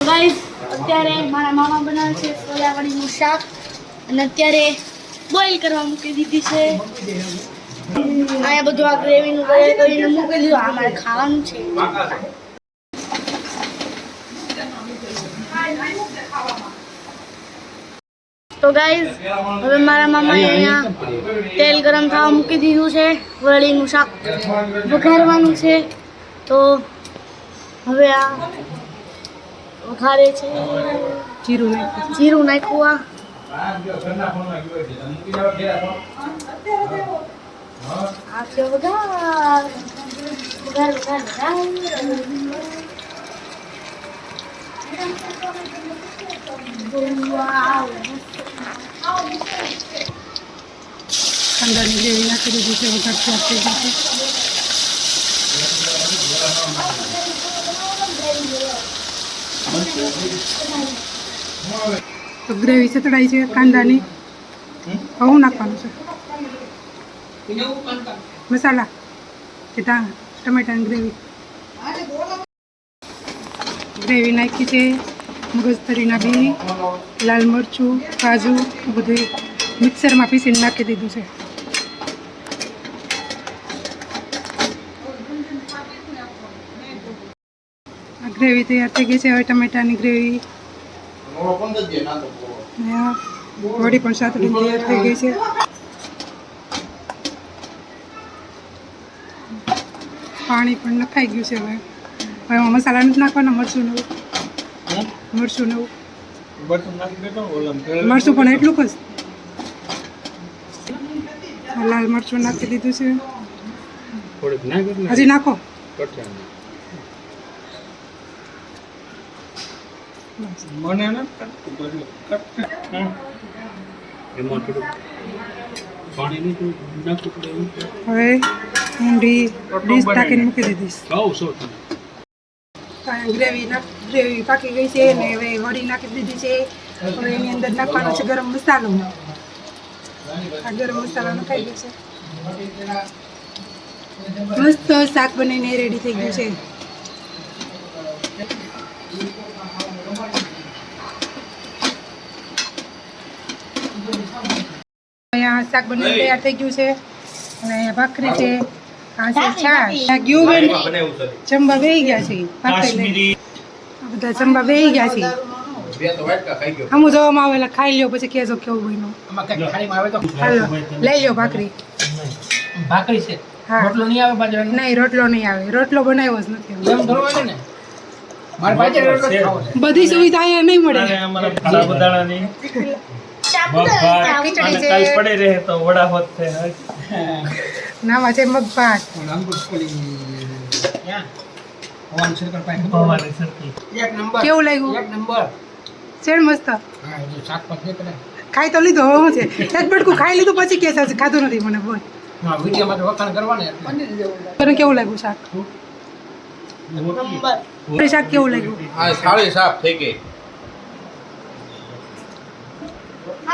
Guys અત્યારે મારા મામા બનાવે છે સોયાવડીનું શાક અને અત્યારે બોઇલ કરવા મૂકી દીધી છે. અહીંયા બધું આ ગ્રેવીનું બોઇલ કરીને મૂકી દીધું. આ મારે ખાવાનું છે. તો ગાઈસ હવે મારા મામાએ અહીંયા તેલ ગરમ થવા મૂકી દીધું છે. વડીનું શાક વઘારવાનું છે. તો હવે આ વઘારે છે. જીરું નાખ્યું. આ છે વઘાર. કાંદાની ગ્રેવી નાખી દીધી છે. વઘાર તૈયાર થઈ ગયો છે. તો ગ્રેવી સતળાઈ છે કાંદાની. હવે નાખવાનું છે મસાલા કે ટમેટાની ગ્રેવી નાખી છે. મગજતરીના બી, લાલ મરચું, કાજુ બધું મિક્સરમાં પીસીને નાખી દીધું છે. આ ગ્રેવી તૈયાર થઈ ગઈ છે. હવે ટમેટાની ગ્રેવી વડી પણ સાતડી તૈયાર થઈ ગઈ છે. પાણી પણ નખાઈ ગયું છે. હવે એમાં મસાલા નથી નાખવાના. મરચું નવું મરચું પણ એટલું જ. લાલ મરચું નાખી દીધું છે. હજી નાખો. હવે ઊંડી ડીશ ઢાંકીને મૂકી દીધીશ. ગ્રેવી પાકી ગઈ છે ને હવે વડી નાખી દીધી છે. હવે એની અંદર નાખવાનો છે ગરમ મસાલો. આ ગરમ મસાલો નખાઈ ગયો છે. મસ્ત શાક બનીને રેડી થઈ ગયું છે. અહીંયા શાક બનીને તૈયાર થઈ ગયું છે. અને અહીંયા ભાખરી છે. આ છે છાશ. ગયું બેન ચંબા બેહી ગયા છે. ભાખરી બધા ચંબા બેહી ગયા છે. અમુ જોવામાં આવેલા ખાઈ લ્યો પછી કેજો કેવું બન્યું. હાલો લઈ લ્યો ભાખરી. છે. હા રોટલો નહીં આવે બાજરાનો? નહીં રોટલો નહીં આવે. રોટલો બનાવ્યો જ નથી. એમ કરવાનું ને. મારે બાજરાનો રોટલો જ ખાવો છે. બધી સુવિધા અહીંયા નહીં મળે. ખીચડી છે. નામાં છે મગ ભાત. એક નંબર. કેવું લાગ્યું? એક નંબર. છે ને મસ્ત. હા એ શાક પર દે કરે. ખાઈ તો લીધો. હવે શું છે એક બટકું ખાઈ લીધું પછી કે છે ખાધું નથી મને. બોલ હા વિડિયોમાં તો વખાણ કરવાને. તને કેવું લાગ્યું શાક? શાક કેવું લાગ્યું? આ થાળી સાફ થઈ ગઈ.